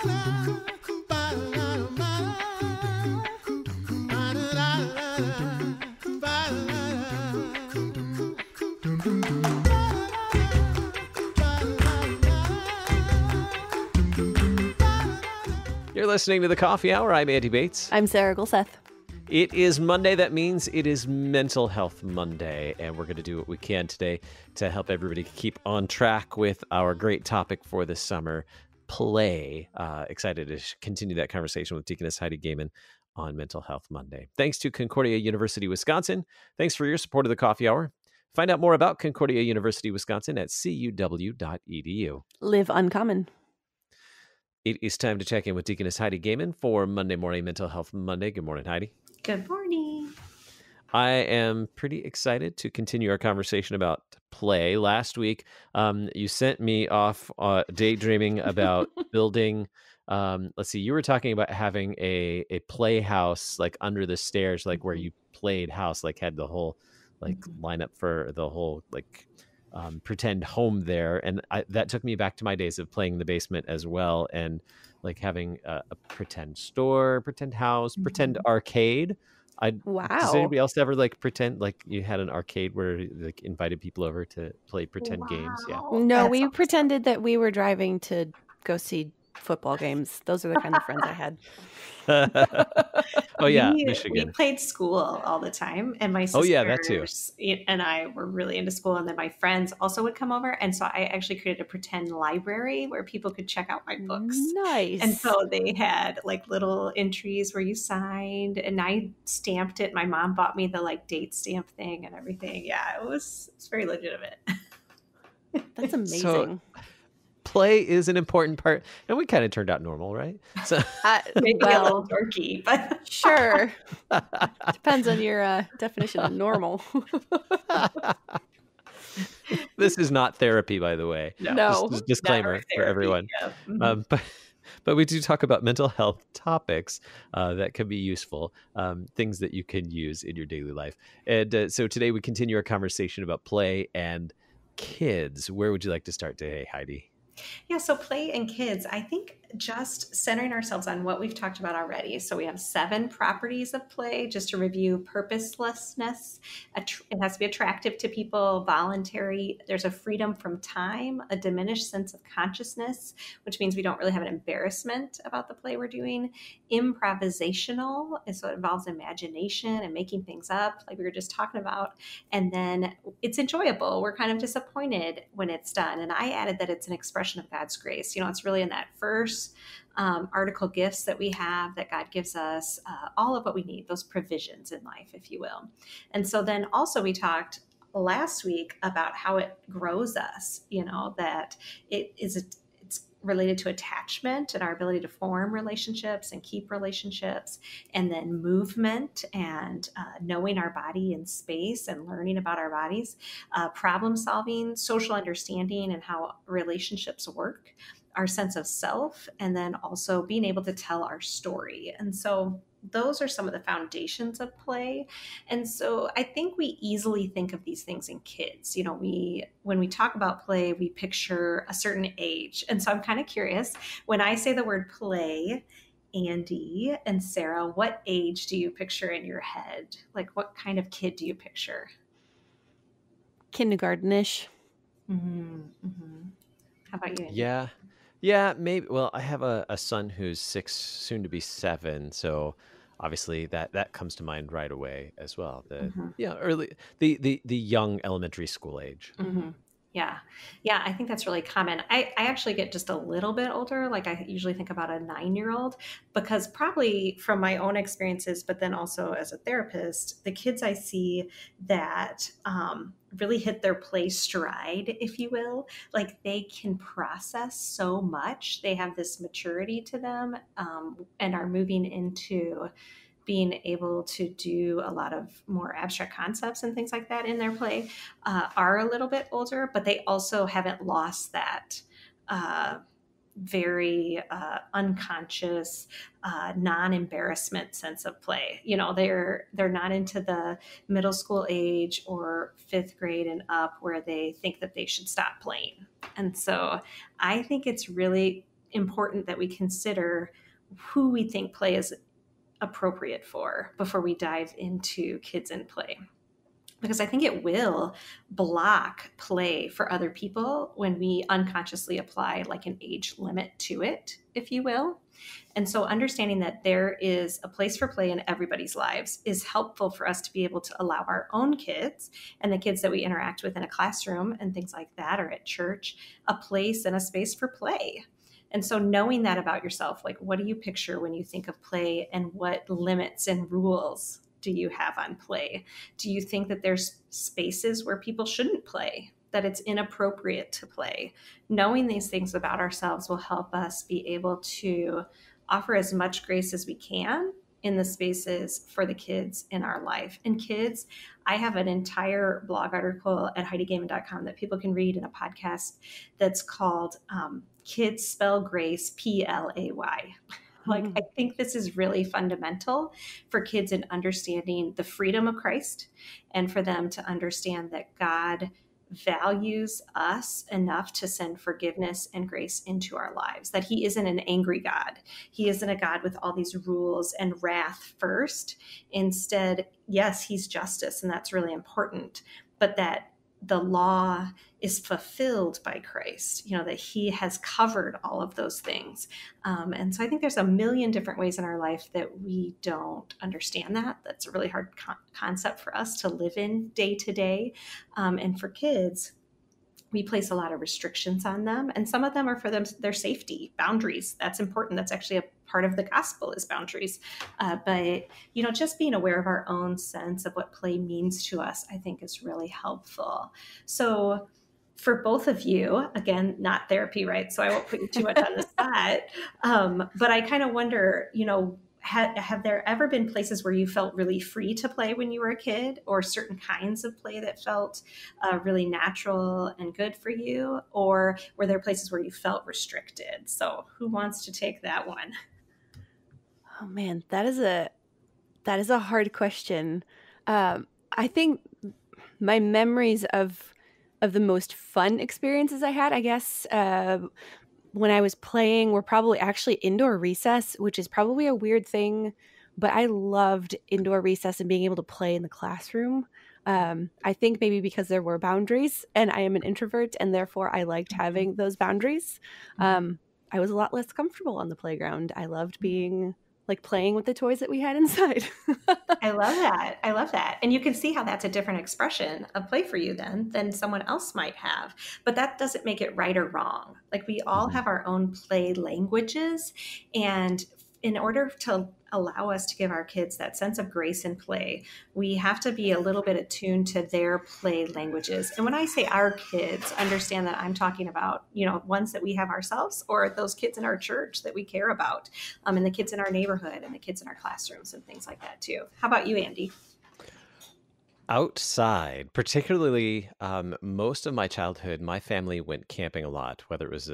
You're listening to The Coffee Hour. I'm Andy Bates. I'm Sarah Gulseth. It is Monday. That means it is Mental Health Monday, and we're going to do what we can today to help everybody keep on track with our great topic for this summer, play. Excited to continue that conversation with Deaconess Heidi Goehmann on Mental Health Monday. Thanks to Concordia University, Wisconsin. Thanks for your support of The Coffee Hour. Find out more about Concordia University, Wisconsin at cuw.edu. Live uncommon. It is time to check in with Deaconess Heidi Goehmann for Monday Morning Mental Health Monday. Good morning, Heidi. Good morning. I am pretty excited to continue our conversation about play. Last week, you sent me off daydreaming about building. Let's see, you were talking about having a playhouse like under the stairs, like where you played house, like had the whole like lineup for the whole like pretend home there. And that took me back to my days of playing in the basement as well. And like having a pretend store, pretend house, pretend arcade. Wow. Does anybody else ever like pretend like you had an arcade where like invited people over to play pretend games? Yeah. No, we pretended that we were driving to go see football games. Those are the kind of friends I had. Oh yeah, we Michigan. played school all the time, and my sisters that too. and I were really into school, and then my friends also would come over, and so I actually created a pretend library where people could check out my books. Nice. And so they had like little entries where you signed, and I stamped it. My mom bought me the like date stamp thing and everything. Yeah, it's very legitimate. That's amazing. So, play is an important part, and we kind of turned out normal, right? So maybe a little dorky, but sure. Depends on your definition of normal. This is not therapy, by the way. No. Just disclaimer for everyone. Yeah. But we do talk about mental health topics that can be useful, things that you can use in your daily life. And so today we continue our conversation about play and kids. Where would you like to start today, Heidi? Yeah, so play and kids, I think just centering ourselves on what we've talked about already. So we have 7 properties of play, just to review: purposelessness. It has to be attractive to people, voluntary. There's a freedom from time, a diminished sense of consciousness, which means we don't really have an embarrassment about the play we're doing. Improvisational, and so it involves imagination and making things up, like we were just talking about. And then it's enjoyable. We're kind of disappointed when it's done. And I added that it's an expression of God's grace. You know, it's really in that first article, gifts that we have, that God gives us all of what we need, those provisions in life, if you will. And so then also we talked last week about how it grows us, you know, that it's related to attachment and our ability to form relationships and keep relationships, and then movement and knowing our body in space and learning about our bodies, problem solving, social understanding and how relationships work, our sense of self, and then also being able to tell our story. And so those are some of the foundations of play. And so I think we easily think of these things in kids. You know, when we talk about play, we picture a certain age. And so I'm kind of curious, when I say the word play, Andy and Sarah, what age do you picture in your head? Like, what kind of kid do you picture? Kindergarten-ish. Mm-hmm. How about you, Andy? Yeah, maybe. Well, I have a son who's 6, soon to be 7. So obviously that comes to mind right away as well. Early, the young elementary school age. Mm-hmm. Yeah, I think that's really common. I actually get just a little bit older. Like I usually think about a 9-year-old, because probably from my own experiences, but then also as a therapist, the kids I see that really hit their play stride, if you will, like they can process so much. They have this maturity to them and are moving into being able to do a lot of more abstract concepts and things like that in their play, are a little bit older, but they also haven't lost that very unconscious, non-embarrassment sense of play. You know, they're not into the middle school age or 5th grade and up where they think that they should stop playing. And so I think it's really important that we consider who we think play is appropriate for before we dive into kids and play. Because I think it will block play for other people when we unconsciously apply like an age limit to it, if you will. And so understanding that there is a place for play in everybody's lives is helpful for us to be able to allow our own kids and the kids that we interact with in a classroom and things like that, or at church, a place and a space for play. And so knowing that about yourself, like what do you picture when you think of play, and what limits and rules do you have on play? Do you think that there's spaces where people shouldn't play, that it's inappropriate to play? Knowing these things about ourselves will help us be able to offer as much grace as we can in the spaces for the kids in our life. And kids, I have an entire blog article at HeidiGoehmann.com that people can read in a podcast that's called Kids Spell Grace, Play. Like, I think this is really fundamental for kids in understanding the freedom of Christ, and for them to understand that God values us enough to send forgiveness and grace into our lives, that he isn't an angry God. He isn't a God with all these rules and wrath first. Instead, yes, he's justice, and that's really important, but that the law is fulfilled by Christ, that he has covered all of those things. And so I think there's a million different ways in our life that we don't understand that. That's a really hard concept for us to live in day to day. And for kids, we place a lot of restrictions on them, and some of them are for their safety, boundaries. That's important. That's actually a part of the gospel, is boundaries. But just being aware of our own sense of what play means to us, I think is really helpful. So for both of you, again, not therapy, right? So I won't put you too much on the spot. But I kind of wonder, have there ever been places where you felt really free to play when you were a kid, or certain kinds of play that felt really natural and good for you? Or were there places where you felt restricted? So who wants to take that one? Oh man, that is a hard question. I think my memories of the most fun experiences I had, I guess, when I was playing, were probably actually indoor recess, which is probably a weird thing, but I loved indoor recess and being able to play in the classroom. I think maybe because there were boundaries, and I am an introvert, and therefore I liked having those boundaries. I was a lot less comfortable on the playground. I loved being playing with the toys that we had inside. I love that. I love that. And you can see how that's a different expression of play for you than someone else might have. But that doesn't make it right or wrong. Like, we all have our own play languages. And in order to allow us to give our kids that sense of grace and play, we have to be a little bit attuned to their play languages. And when I say our kids, understand that I'm talking about, ones that we have ourselves, or those kids in our church that we care about, and the kids in our neighborhood, and the kids in our classrooms, and things like that too. How about you, Andy? Outside, particularly most of my childhood, my family went camping a lot, whether it was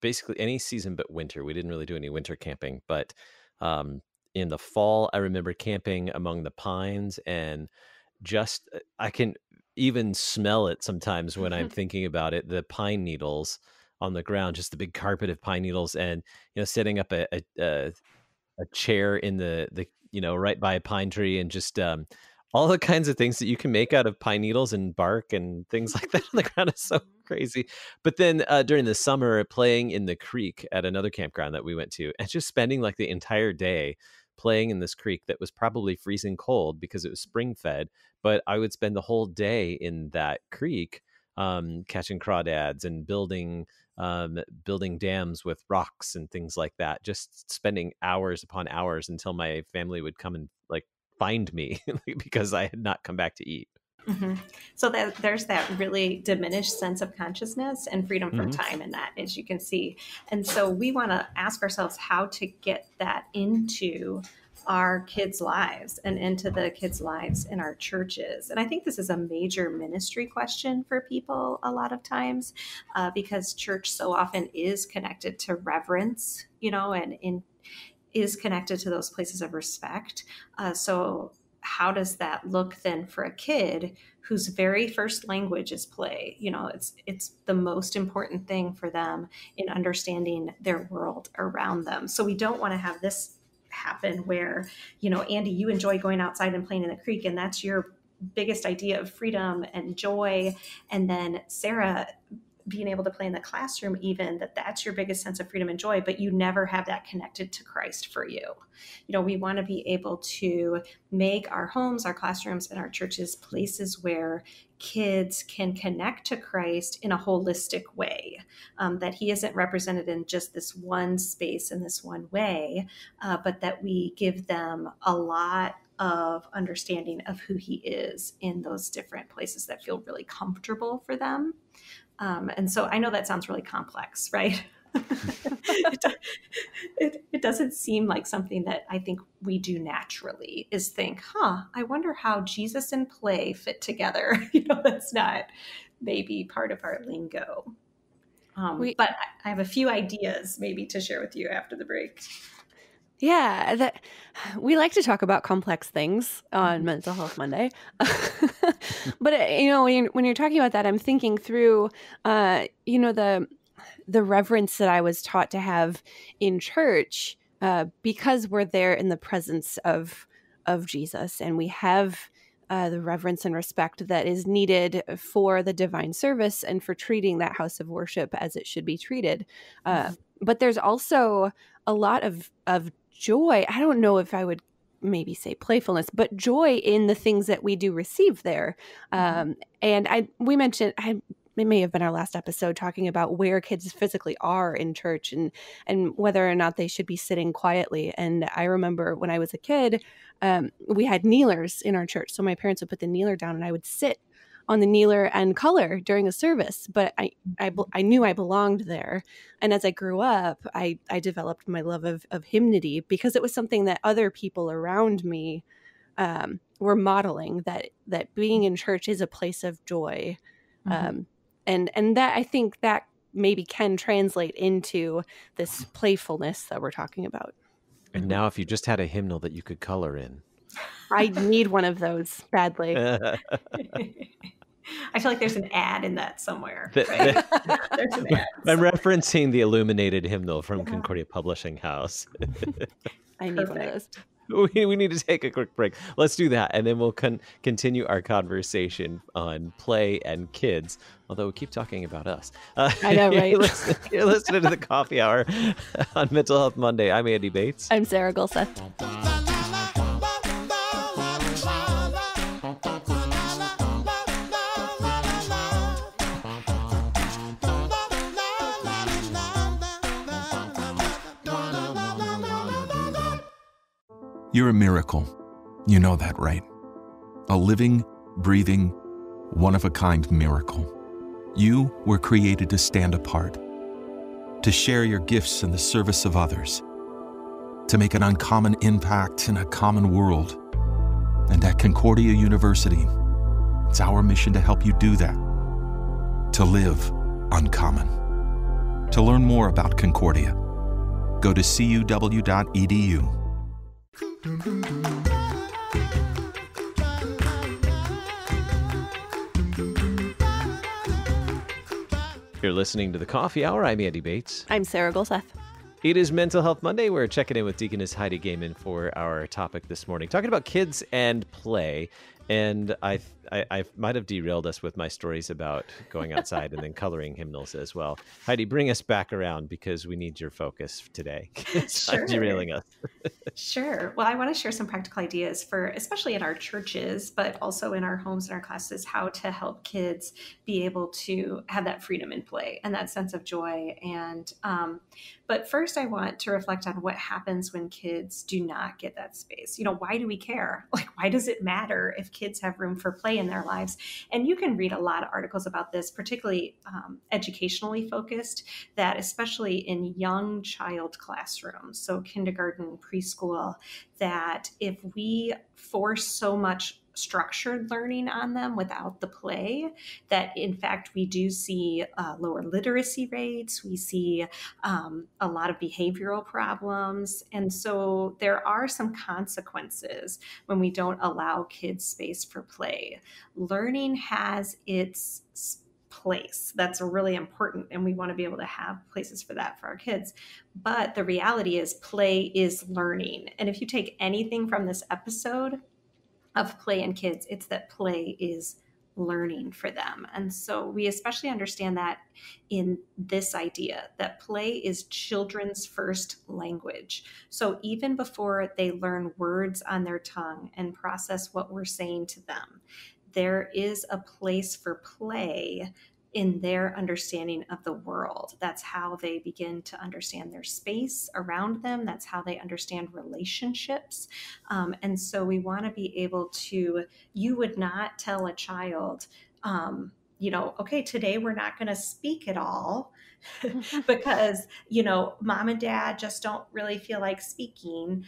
basically any season but winter. We didn't really do any winter camping, but in the fall, I remember camping among the pines, and just I can even smell it sometimes when I'm thinking about it. The pine needles on the ground, just the big carpet of pine needles, and setting up a chair in the right by a pine tree, and just all the kinds of things that you can make out of pine needles and bark and things like that on the ground is so crazy. But then during the summer, playing in the creek at another campground that we went to, and just spending like the entire day playing in this creek that was probably freezing cold because it was spring fed, but I would spend the whole day in that creek catching crawdads and building dams with rocks and things like that, just spending hours upon hours until my family would come and find me because I had not come back to eat. Mm-hmm. So there's that really diminished sense of consciousness and freedom from time in that, as you can see. And so we want to ask ourselves how to get that into our kids' lives and into the kids' lives in our churches. And I think this is a major ministry question for people a lot of times, because church so often is connected to reverence, and is connected to those places of respect. So how does that look then for a kid whose very first language is play? It's the most important thing for them in understanding their world around them. So we don't want to have this happen where, Andy, you enjoy going outside and playing in the creek, and that's your biggest idea of freedom and joy. And then Sarah, being able to play in the classroom, even that's your biggest sense of freedom and joy, but you never have that connected to Christ for you. We want to be able to make our homes, our classrooms, and our churches places where kids can connect to Christ in a holistic way, that he isn't represented in just this one space in this one way, but that we give them a lot of understanding of who he is in those different places that feel really comfortable for them. And so I know that sounds really complex, right? It doesn't seem like something that I think we do naturally, is think, I wonder how Jesus and play fit together. That's not maybe part of our lingo. But I have a few ideas maybe to share with you after the break. Yeah, we like to talk about complex things on Mental Health Monday. But when you're talking about that, I'm thinking through, the reverence that I was taught to have in church, because we're there in the presence of Jesus, and we have the reverence and respect that is needed for the divine service and for treating that house of worship as it should be treated. But there's also a lot of joy. I don't know if I would maybe say playfulness, but joy in the things that we do receive there. And we mentioned, it may have been our last episode, talking about where kids physically are in church and whether or not they should be sitting quietly. And I remember when I was a kid, we had kneelers in our church. So my parents would put the kneeler down and I would sit on the kneeler and color during a service, but I knew I belonged there. And as I grew up, I developed my love of hymnody, because it was something that other people around me were modeling, that being in church is a place of joy. And that, I think that maybe can translate into this playfulness that we're talking about. And now if you just had a hymnal that you could color in. I need one of those badly. I feel like there's an ad in that somewhere. Right? There's an ad. I'm referencing the illuminated hymnal from Concordia Publishing House. I need one of those. We need to take a quick break. Let's do that, and then we'll continue our conversation on play and kids, although we keep talking about us. I know, right? You're listening to the Coffee Hour on Mental Health Monday. I'm Andy Bates. I'm Sarah Goehmann. You're a miracle. You know that, right? A living, breathing, one-of-a-kind miracle. You were created to stand apart, to share your gifts in the service of others, to make an uncommon impact in a common world. And at Concordia University, it's our mission to help you do that, to live uncommon. To learn more about Concordia, go to cuw.edu. You're listening to the Coffee Hour. I'm Andy Bates. I'm Sarah Goehmann. It is Mental Health Monday. We're checking in with Deaconess Heidi Goehmann for our topic this morning, talking about kids and play. And I might have derailed us with my stories about going outside and then coloring hymnals as well. Heidi, bring us back around, because we need your focus today. Sure. Derailing us. Sure. Well, I want to share some practical ideas for, especially in our churches, but also in our homes and our classes, how to help kids be able to have that freedom in play and that sense of joy. And but first, I want to reflect on what happens when kids do not get that space. Why do we care? Why does it matter if kids have room for play in their lives? And you can read a lot of articles about this, particularly educationally focused, that especially in young child classrooms, so kindergarten, preschool, that if we force so much structured learning on them without the play, that in fact we do see lower literacy rates, we see a lot of behavioral problems. And so there are some consequences when we don't allow kids space for play. Learning has its place. That's really important, and we want to be able to have places for that for our kids. But the reality is play is learning. And if you take anything from this episode of play and kids, it's that play is learning for them. And so we especially understand that in this idea that play is children's first language. So even before they learn words on their tongue and process what we're saying to them, there is a place for play in their understanding of the world. That's how they begin to understand their space around them. That's how they understand relationships. And so we want to be able to, you would not tell a child, okay, today we're not going to speak at all because, mom and dad just don't really feel like speaking.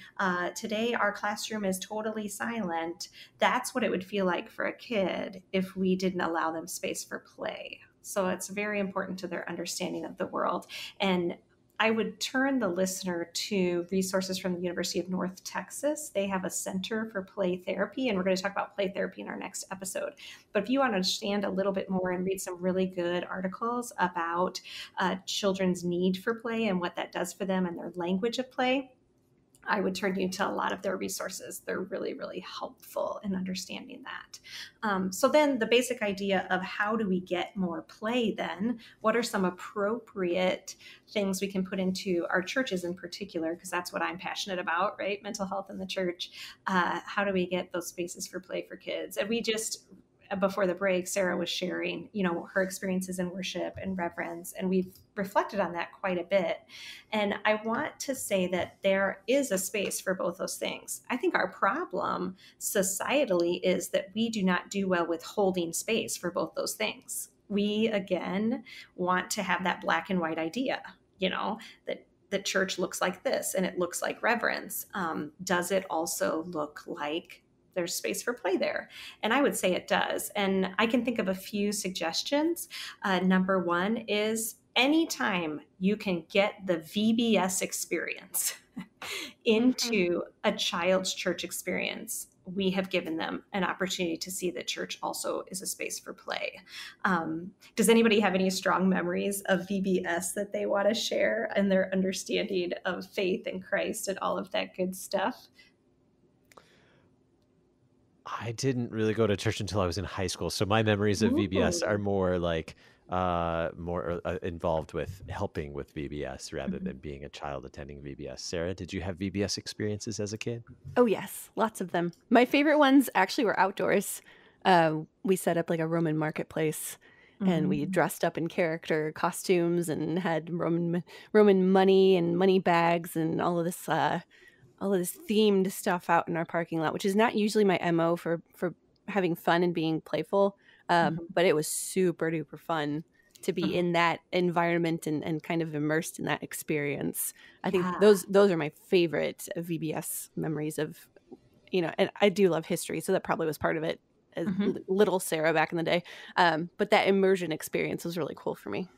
Today our classroom is totally silent. That's what it would feel like for a kid if we didn't allow them space for play. So it's very important to their understanding of the world. And I would turn the listener to resources from the University of North Texas. They have a center for play therapy, and we're going to talk about play therapy in our next episode. But if you want to understand a little bit more and read some really good articles about children's need for play and what that does for them and their language of play, I would turn you to a lot of their resources. They're really, really helpful in understanding that. So then the basic idea of how do we get more play then? What are some appropriate things we can put into our churches in particular? Because that's what I'm passionate about, right? Mental health in the church. How do we get those spaces for play for kids? And we just, before the break, Sarah was sharing, her experiences in worship and reverence, and we've reflected on that quite a bit. And I want to say that there is a space for both those things. I think our problem societally is that we do not do well with holding space for both those things. We, again, want to have that black and white idea, that the church looks like this and it looks like reverence. Does it also look like there's space for play there? And I would say it does. And I can think of a few suggestions. Number one is anytime you can get the VBS experience into a child's church experience, we have given them an opportunity to see that church also is a space for play. Does anybody have any strong memories of VBS that they want to share and their understanding of faith in Christ and all of that good stuff? I didn't really go to church until I was in high school, so my memories of VBS are more like involved with helping with VBS rather than being a child attending VBS. Sarah, did you have VBS experiences as a kid? Oh, yes. Lots of them. My favorite ones actually were outdoors. We set up like a Roman marketplace, and we dressed up in character costumes and had Roman money and money bags and all of this themed stuff out in our parking lot, which is not usually my MO for having fun and being playful. But it was super duper fun to be in that environment and kind of immersed in that experience. I think those are my favorite VBS memories of, and I do love history, so that probably was part of it as little Sarah back in the day. But that immersion experience was really cool for me.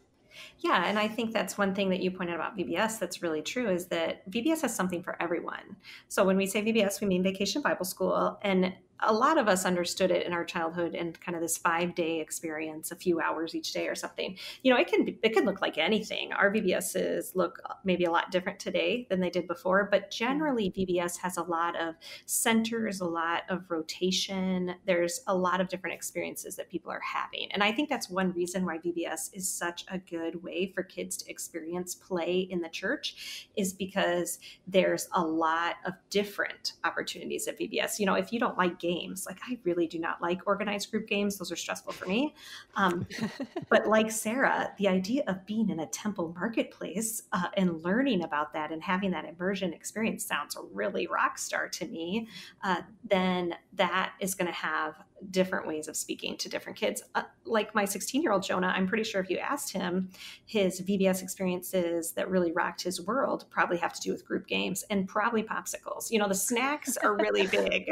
Yeah, and I think that's one thing that you pointed about VBS that's really true is that VBS has something for everyone. So when we say VBS, we mean Vacation Bible School. And a lot of us understood it in our childhood and kind of this 5-day experience, a few hours each day or something. It can look like anything. Our VBSs look maybe a lot different today than they did before, but generally VBS has a lot of centers, a lot of rotation. There's a lot of different experiences that people are having. And I think that's one reason why VBS is such a good way for kids to experience play in the church, is because there's a lot of different opportunities at VBS. If you don't like games, like I really do not like organized group games. Those are stressful for me. But like Sarah, the idea of being in a temple marketplace and learning about that and having that immersion experience sounds really rock star to me. Then that is going to have different ways of speaking to different kids. Like my 16-year-old Jonah, I'm pretty sure if you asked him, his VBS experiences that really rocked his world probably have to do with group games and probably popsicles. You know, the snacks are really big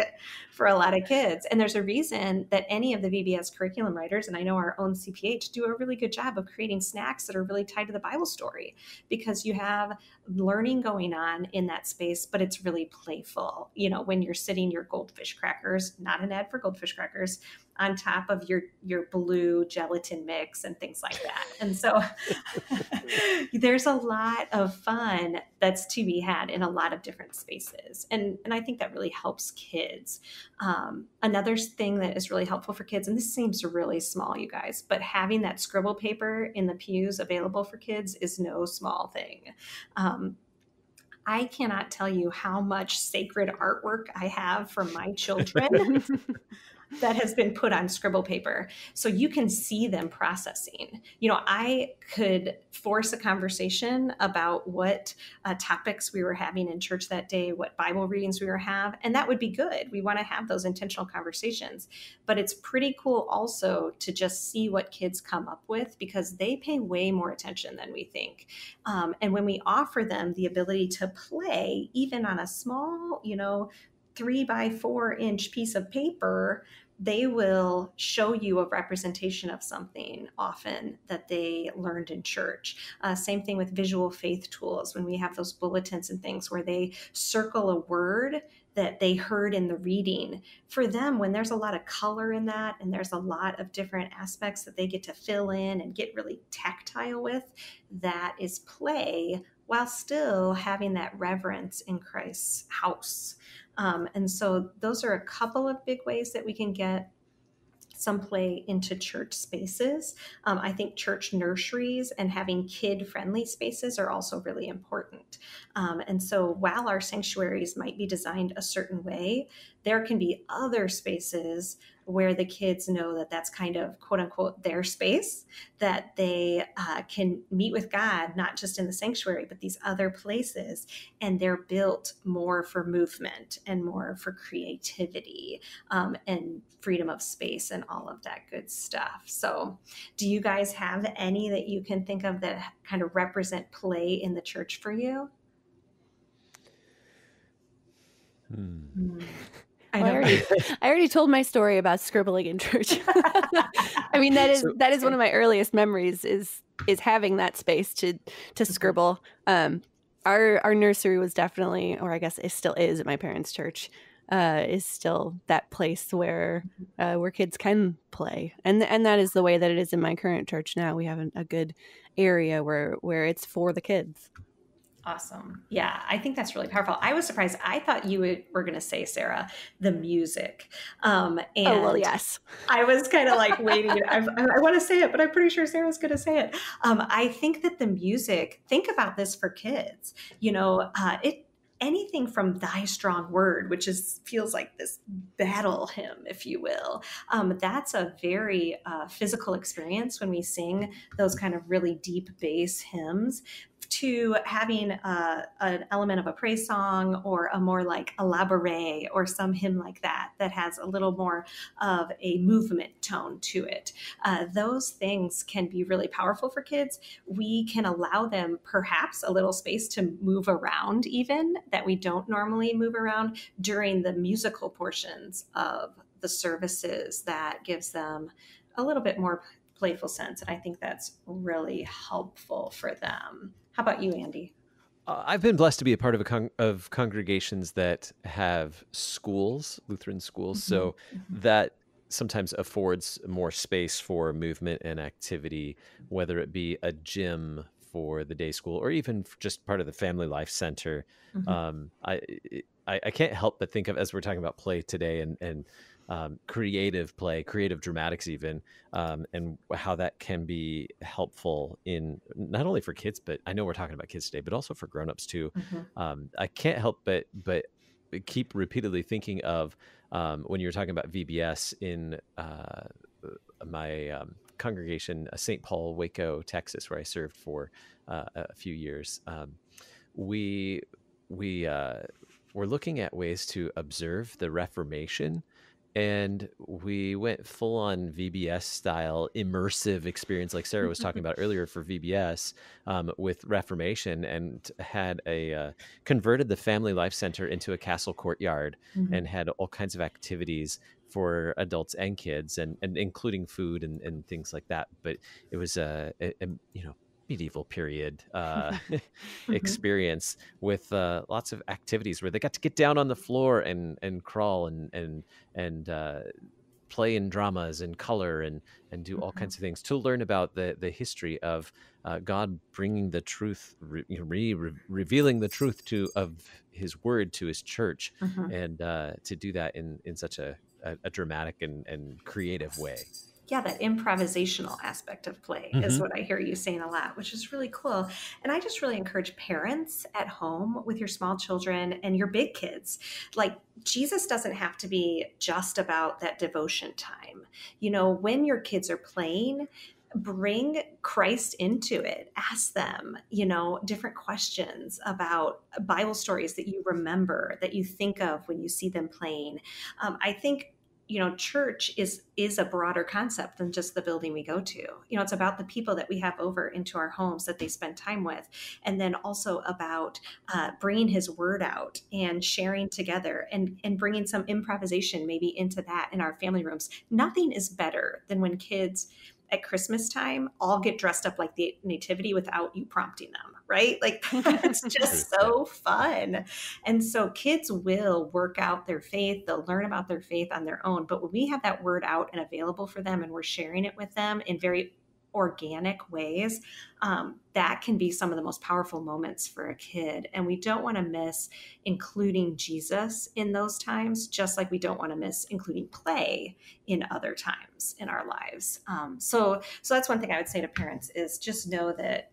for a lot of kids. And there's a reason that any of the VBS curriculum writers, and I know our own CPH, do a really good job of creating snacks that are really tied to the Bible story, because you have learning going on in that space, but it's really playful. You know, when you're sitting your goldfish crackers, not an ad for goldfish crackers, on top of your blue gelatin mix and things like that. And so there's a lot of fun that's to be had in a lot of different spaces. And I think that really helps kids. Another thing that is really helpful for kids, and this seems really small, you guys, but having that scribble paper in the pews available for kids is no small thing. I cannot tell you how much sacred artwork I have from my children that has been put on scribble paper. So you can see them processing. You know, I could force a conversation about what topics we were having in church that day, what Bible readings we were having, and that would be good. We want to have those intentional conversations. But it's pretty cool also to just see what kids come up with, because they pay way more attention than we think. And when we offer them the ability to play, even on a small, 3 by 4 inch piece of paper, they will show you a representation of something often that they learned in church. Same thing with visual faith tools, when we have those bulletins and things where they circle a word that they heard in the reading. For them, when there's a lot of color in that and there's a lot of different aspects that they get to fill in and get really tactile with, that is play while still having that reverence in Christ's house. And so those are a couple of big ways that we can get some play into church spaces. I think church nurseries and having kid-friendly spaces are also really important. And so while our sanctuaries might be designed a certain way, there can be other spaces where the kids know that that's kind of quote unquote their space, that they can meet with God, not just in the sanctuary, but these other places. And they're built more for movement and more for creativity and freedom of space and all of that good stuff. So do you guys have any that you can think of that kind of represent play in the church for you? I already told my story about scribbling in church. I mean, that is one of my earliest memories is having that space to scribble. Our nursery was definitely, or I guess it still is at my parents' church, is still that place where kids can play, and that is the way that it is in my current church now. We have a good area where it's for the kids. Awesome. Yeah, I think that's really powerful. I was surprised. I thought you were going to say, Sarah, the music. And oh, well, yes. I was kind of like waiting. I want to say it, but I'm pretty sure Sarah's going to say it. I think that the music, think about this for kids, anything from Thy Strong Word, which feels like this battle hymn, if you will. That's a very physical experience when we sing those kind of really deep bass hymns, to having an element of a praise song or a more like a labouré or some hymn like that has a little more of a movement tone to it. Those things can be really powerful for kids. We can allow them perhaps a little space to move around, even that we don't normally move around during the musical portions of the services. That gives them a little bit more playful sense. And I think that's really helpful for them. How about you, Andy? I've been blessed to be a part of congregations that have schools, Lutheran schools, so that sometimes affords more space for movement and activity, whether it be a gym for the day school or even just part of the family life center. I can't help but think of, as we're talking about play today and creative play, creative dramatics even, and how that can be helpful in not only for kids, but I know we're talking about kids today, but also for grownups too. I can't help but keep repeatedly thinking of when you were talking about VBS in my congregation, St. Paul, Waco, Texas, where I served for a few years. We're looking at ways to observe the Reformation and we went full on VBS style immersive experience, like Sarah was talking about earlier for VBS, with Reformation, and had converted the Family Life Center into a castle courtyard, and had all kinds of activities for adults and kids, and including food and things like that. But it was a medieval period experience with lots of activities where they got to get down on the floor and crawl and play in dramas and color and do all kinds of things to learn about the history of God bringing the truth, revealing the truth of His Word to His church, and to do that in such a dramatic and creative way. Yeah, that improvisational aspect of play is what I hear you saying a lot, which is really cool. And I just really encourage parents at home with your small children and your big kids. Like, Jesus doesn't have to be just about that devotion time. When your kids are playing, bring Christ into it. Ask them, different questions about Bible stories that you remember, that you think of when you see them playing. I think church is a broader concept than just the building we go to. It's about the people that we have over into our homes that they spend time with. And then also about bringing His Word out and sharing together and bringing some improvisation maybe into that in our family rooms. Nothing is better than when kids at Christmas time all get dressed up like the nativity without you prompting them, right? Like, that's just so fun. And so kids will work out their faith. They'll learn about their faith on their own. But when we have that word out and available for them, and we're sharing it with them in very organic ways, that can be some of the most powerful moments for a kid. And we don't want to miss including Jesus in those times, just like we don't want to miss including play in other times in our lives. So that's one thing I would say to parents is just know that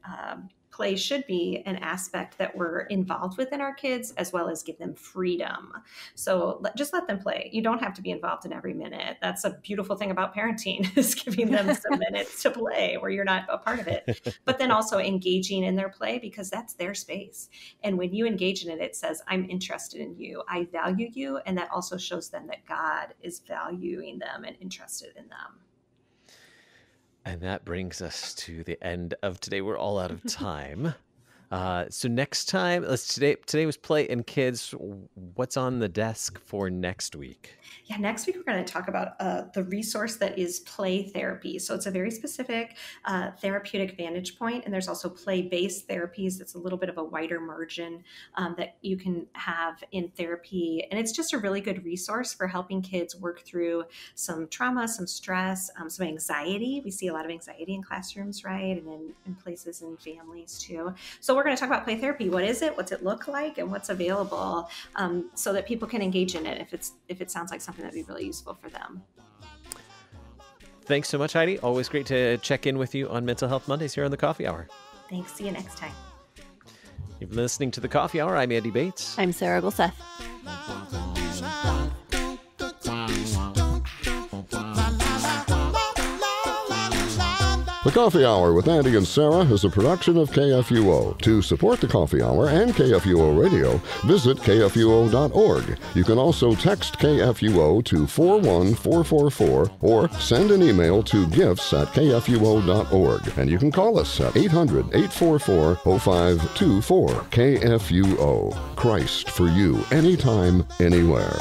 play should be an aspect that we're involved with in our kids, as well as give them freedom. So just let them play. You don't have to be involved in every minute. That's a beautiful thing about parenting, is giving them some minutes to play where you're not a part of it, but then also engaging in their play, because that's their space. And when you engage in it, it says, I'm interested in you. I value you. And that also shows them that God is valuing them and interested in them. And that brings us to the end of today. We're all out of time. So next time, today was Play and Kids. What's on the desk for next week? Yeah, next week we're going to talk about the resource that is play therapy. So it's a very specific therapeutic vantage point, and there's also play-based therapies. That's a little bit of a wider margin that you can have in therapy. And it's just a really good resource for helping kids work through some trauma, some stress, some anxiety. We see a lot of anxiety in classrooms, right? And in places and families too. So we're going to talk about play therapy. What is it? What's it look like? And what's available, so that people can engage in it if it sounds like something that'd be really useful for them. Thanks so much, Heidi. Always great to check in with you on Mental Health Mondays here on the Coffee Hour. Thanks. See you next time. You've been listening to the Coffee Hour. I'm Andy Bates. I'm Sarah Gulseth. The Coffee Hour with Andy and Sarah is a production of KFUO. To support the Coffee Hour and KFUO Radio, visit KFUO.org. You can also text KFUO to 41444 or send an email to gifts@KFUO.org. And you can call us at 800-844-0524. KFUO. Christ for you, anytime, anywhere.